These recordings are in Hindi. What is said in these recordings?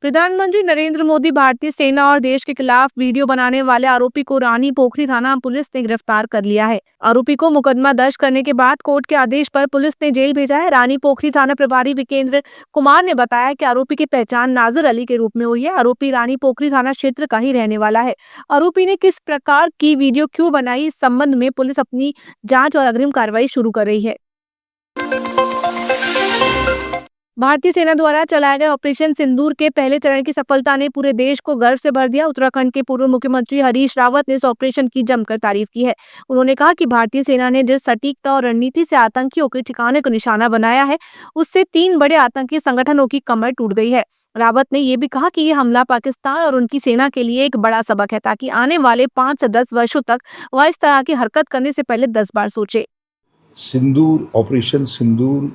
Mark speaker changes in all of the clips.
Speaker 1: प्रधानमंत्री नरेंद्र मोदी भारतीय सेना और देश के खिलाफ वीडियो बनाने वाले आरोपी को रानी पोखरी थाना पुलिस ने गिरफ्तार कर लिया है। आरोपी को मुकदमा दर्ज करने के बाद कोर्ट के आदेश पर पुलिस ने जेल भेजा है। रानी पोखरी थाना प्रभारी विकेंद्र कुमार ने बताया कि आरोपी की पहचान नाजिर अली के रूप में हुई है। आरोपी रानी पोखरी थाना क्षेत्र का ही रहने वाला है। आरोपी ने किस प्रकार की वीडियो क्यों बनाई, इस संबंध में पुलिस अपनी जाँच और अग्रिम कार्रवाई शुरू कर रही है। भारतीय सेना द्वारा चलाए गए ऑपरेशन सिंदूर के पहले चरण की सफलता ने पूरे देश को गर्व से भर दिया। उत्तराखंड के पूर्व मुख्यमंत्री हरीश रावत ने इस ऑपरेशन की जमकर तारीफ की है। उन्होंने कहा कि भारतीय सेना ने जिस सटीकता और रणनीति से आतंकियों के ठिकाने को निशाना बनाया है, उससे 3 बड़े आतंकी संगठनों की कमर टूट गई है। रावत ने यह भी कहा कि यह हमला पाकिस्तान और उनकी सेना के लिए एक बड़ा सबक है, ताकि आने वाले 5 से 10 वर्षों तक वह इस तरह की हरकत करने से पहले 10 बार सोचे।
Speaker 2: सिंदूर, ऑपरेशन सिंदूर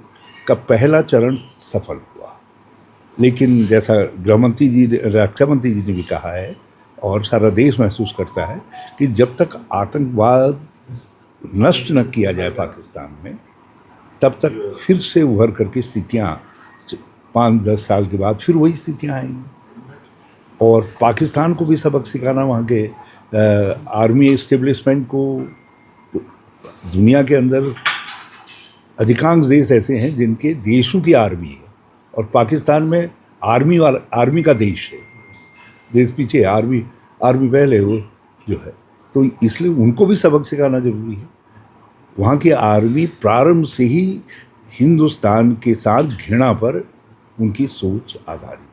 Speaker 2: का पहला चरण सफल हुआ, लेकिन जैसा गृहमंत्री जी, रक्षा मंत्री जी ने भी कहा है और सारा देश महसूस करता है कि जब तक आतंकवाद नष्ट न किया जाए पाकिस्तान में, तब तक फिर से उभर करके स्थितियाँ 5-10 साल के बाद फिर वही स्थितियाँ आएंगी। और पाकिस्तान को भी सबक सिखाना, वहाँ के आर्मी एस्टेब्लिशमेंट को। दुनिया के अंदर अधिकांश देश ऐसे हैं जिनके देशों की आर्मी है और पाकिस्तान में आर्मी का देश है। देश पीछे, आर्मी पहले वो जो है, तो इसलिए उनको भी सबक सिखाना जरूरी है। वहाँ की आर्मी प्रारंभ से ही हिंदुस्तान के साथ घृणा पर उनकी सोच आधारित है।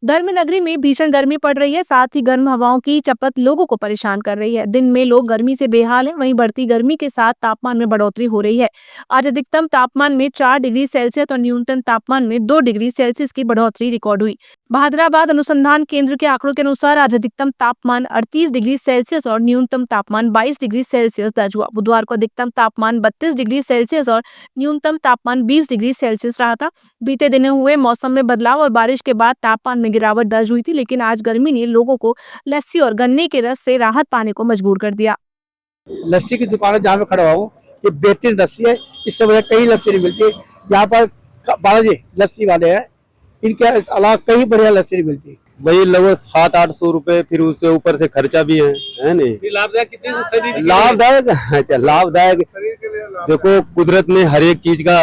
Speaker 1: धर्म नगरी में भीषण गर्मी पड़ रही है, साथ ही गर्म हवाओं की चपत लोगों को परेशान कर रही है। दिन में लोग गर्मी से बेहाल हैं, वहीं बढ़ती गर्मी के साथ तापमान में बढ़ोतरी हो रही है। आज अधिकतम तापमान में 4 डिग्री सेल्सियस और न्यूनतम तापमान में 2 डिग्री सेल्सियस की बढ़ोतरी रिकॉर्ड हुई। बहादुराबाद अनुसंधान केंद्र के आंकड़ों के अनुसार आज अधिकतम तापमान 38 डिग्री सेल्सियस और न्यूनतम तापमान 22 डिग्री सेल्सियस दर्ज हुआ। बुधवार को अधिकतम तापमान 32 डिग्री सेल्सियस और न्यूनतम तापमान 20 डिग्री सेल्सियस रहा था। बीते दिनों हुए मौसम में बदलाव और बारिश के बाद तापमान में गिरावट दर्ज हुई थी, लेकिन आज गर्मी ने लोगों को लस्सी और गन्ने के रस से राहत पाने को मजबूर कर दिया।
Speaker 3: लस्सी की दुकान जहाँ मैं खड़ा हूँ, ये बेहतरीन लस्सी है। इससे वजह कहीं लस्सी नहीं मिलती। यहाँ पर बालाजी लस्सी वाले हैं, इनके अलावा कहीं बढ़िया लस्सी नहीं मिलती।
Speaker 4: वही लगभग 700-800 रुपए, फिर उससे ऊपर से खर्चा भी है नहीं।
Speaker 3: लाभदायक कितनी?
Speaker 4: लाभदायक, अच्छा लाभदायक। देखो, कुदरत ने हर एक चीज का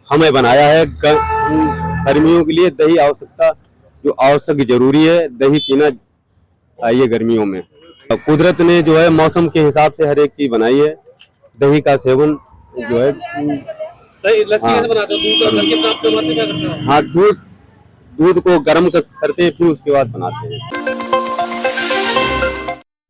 Speaker 4: हमें बनाया है। गर्मियों के लिए दही आवश्यकता, जो आवश्यक जरूरी है, दही पीना चाहिए गर्मियों में। कुदरत ने जो है मौसम के हिसाब से हर एक चीज बनाई है। दही का सेवन जो है,
Speaker 3: लस्सी कैसे बनाते हो? दूध लस्सी प्राप्त करते क्या करते हो?
Speaker 4: हाँ, दूध को गर्म करते हैं, फिर उसके बाद बनाते हैं।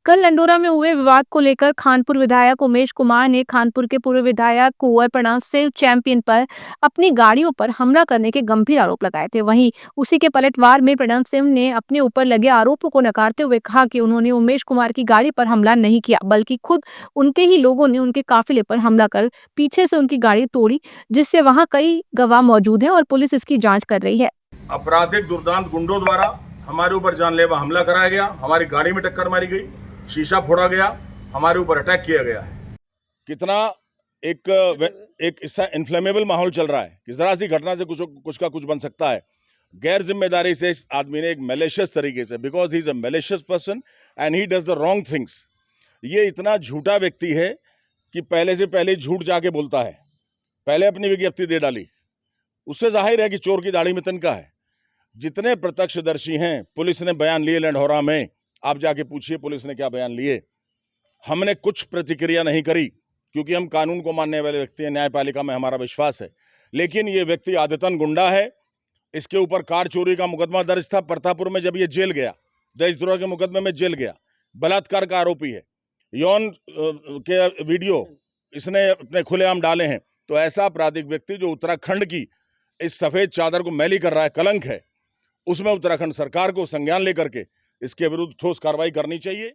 Speaker 1: कल लंडोरा में हुए विवाद को लेकर खानपुर विधायक उमेश कुमार ने खानपुर के पूर्व विधायक कुंवर प्रणव सिंह चैंपियन पर अपनी गाड़ियों पर हमला करने के गंभीर आरोप लगाए थे। वहीं उसी के पलटवार में प्रणव सिंह ने अपने ऊपर लगे आरोपों को नकारते हुए कहा कि उन्होंने उमेश कुमार की गाड़ी पर हमला नहीं किया, बल्कि खुद उनके ही लोगों ने उनके काफिले पर हमला कर पीछे से उनकी गाड़ी तोड़ी, जिससे वहां कई गवाह मौजूद हैं और पुलिस इसकी जाँच कर रही है।
Speaker 5: आपराधिक दुर्दांत गुंडों द्वारा हमारे ऊपर जानलेवा हमला कराया गया, हमारी गाड़ी में टक्कर मारी गई, शीशा फोड़ा गया, हमारे ऊपर अटैक किया गया है। कितना एक इसका इन्फ्लेमेबल माहौल चल रहा है कि जरा सी घटना से कुछ का कुछ बन सकता है। गैर जिम्मेदारी से इस आदमी ने एक मैलिशियस तरीके से, because he is a malicious person and he does the wrong things. ये इतना झूठा व्यक्ति है कि पहले से पहले झूठ जाके बोलता है। पहले अपनी विज्ञप्ति दे डाली, उससे जाहिर है कि चोर की दाढ़ी में तिनका है। जितने प्रत्यक्षदर्शी हैं, पुलिस ने बयान लिए लंढौरा में, आप जाके पूछिए पुलिस ने क्या बयान लिए। हमने कुछ प्रतिक्रिया नहीं करी क्योंकि हम कानून को मानने वाले व्यक्ति हैं, न्यायपालिका में हमारा विश्वास है। लेकिन ये व्यक्ति आदतन गुंडा है। इसके ऊपर कार चोरी का मुकदमा दर्ज था परतापुर में, जब ये जेल गया, देशद्रोह के मुकदमे में जेल गया, बलात्कार का आरोपी है, यौन के वीडियो इसने अपने खुलेआम डाले हैं। तो ऐसा आपराधिक व्यक्ति जो उत्तराखंड की इस सफेद चादर को मैली कर रहा है, कलंक है, उसमें उत्तराखंड सरकार को संज्ञान लेकर के इसके विरुद्ध ठोस कार्रवाई करनी चाहिए।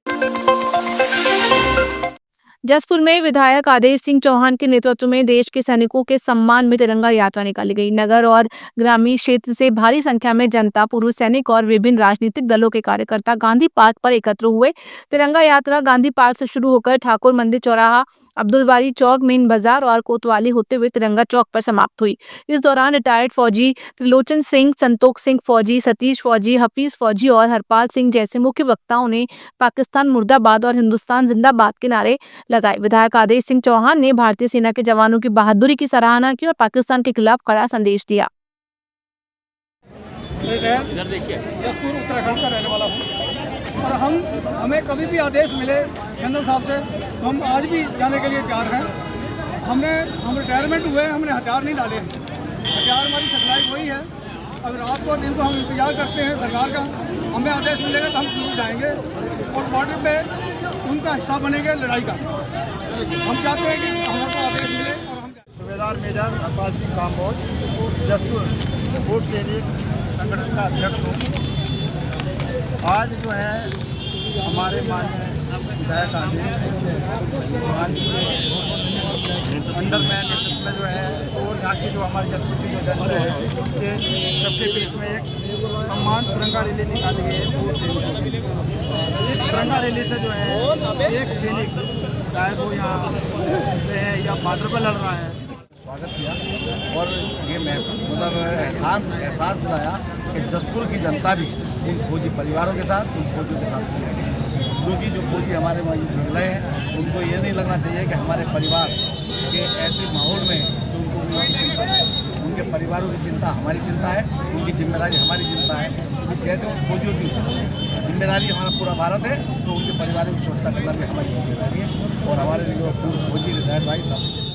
Speaker 1: जसपुर में विधायक आदेश सिंह चौहान के नेतृत्व में देश के सैनिकों के सम्मान में तिरंगा यात्रा निकाली गई। नगर और ग्रामीण क्षेत्र से भारी संख्या में जनता, पूर्व सैनिक और विभिन्न राजनीतिक दलों के कार्यकर्ता गांधी पार्क पर एकत्र हुए। तिरंगा यात्रा गांधी पार्क से शुरू होकर ठाकुर मंदिर चौराहा, अब्दुलबारी चौक, मेन बाजार और कोतवाली होते हुए तिरंगा चौक पर समाप्त हुई। इस दौरान रिटायर्ड फौजी त्रिलोचन सिंह, संतोख सिंह फौजी, सतीश फौजी, हफीज फौजी और हरपाल सिंह जैसे मुख्य वक्ताओं ने पाकिस्तान मुर्दाबाद और हिंदुस्तान जिंदाबाद के नारे लगाए। विधायक आदेश सिंह चौहान ने भारतीय सेना के जवानों की बहादुरी की सराहना की और पाकिस्तान के खिलाफ कड़ा संदेश दिया।
Speaker 3: जसपुर उत्तराखंड का रहने वाला हूँ और हमें कभी भी आदेश मिले जनरल साहब से तो हम आज भी जाने के लिए तैयार हैं। हम रिटायरमेंट हुए, हमने हथियार नहीं डाले। हथियार हमारी सप्लाई वही है। अब रात को दिन को हम इंतजार करते हैं सरकार का, हमें आदेश मिलेगा तो हम जरूर जाएंगे और बॉर्डर पे उनका हिस्सा बनेंगे लड़ाई का। हम चाहते हैं कि हमको आदेश मिले और हम सूबेदार मेजर हरपाल सिंह काम्बोज, जसपुर पूर्व सैनिक संगठन का अध्यक्ष हूँ। आज जो है हमारे माननीय विधायक आदेश चौहान जी के अंडर में नेतृत्व में जो है और यहाँ की जो हमारी जसपुर की जो जनता है उनके सबके बीच में एक सम्मान तिरंगा रैली निकाली गई है पूर्व सैनिकों के लिए। इस तिरंगा रैली से जो है एक सैनिक चाहे वो यहाँ पे है या बॉर्डर पर लड़ रहा है, स्वागत किया और ये मतलब एहसास दिलाया कि जसपुर की जनता भी इन फौजी परिवारों के साथ, इन फौजियों के साथ है। क्योंकि जो फौजी हमारे जुड़ रहे हैं उनको ये नहीं लगना चाहिए कि हमारे परिवार के ऐसे माहौल में उनको उनके परिवारों की चिंता हमारी चिंता है, उनकी जिम्मेदारी हमारी चिंता है। क्योंकि जैसे उन फौजियों की जिम्मेदारी हमारा पूरा भारत है तो उनके परिवारों की सुरक्षा करना भी हमारी जिम्मेदारी है और हमारे जो पूर्व फौजी रिटायर्ड भाई सब